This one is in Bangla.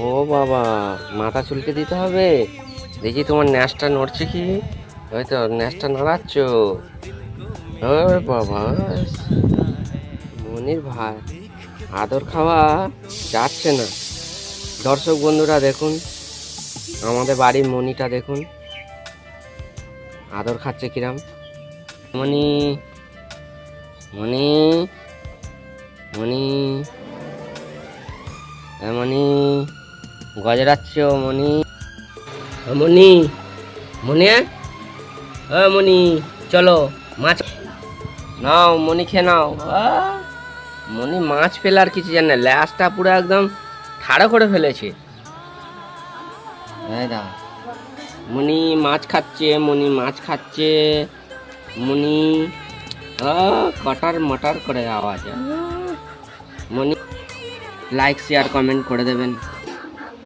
ও বাবা, মাথা চুলকে দিতে হবে। দেখি তোমার ন্যাসটা নড়ছে কি। ওই তো ন্যাসটা নাড়াচ্ছ। ও বাবা, মনির ভাই আদর খাওয়া যাচ্ছে না। দর্শক বন্ধুরা দেখুন, আমাদের বাড়ির মনিটা দেখুন আদর খাচ্ছে কিরাম। মনি, মনি, মনি, মনি, গজরাচ্ছ মনি, মনি, মনি, মনি, চলো মাছ নাও, মনি খেয়ে নাও। মনি মাছ ফেলে আর কিছু জানে না, ল্যাসটা পুরো একদম ঠাড়ো করে ফেলেছে। মনি মাছ খাচ্ছে, মনি মাছ খাচ্ছে, মনি কটার মটার করে আওয়াজ। মনি লাইক শেয়ার কমেন্ট করে দেবেন।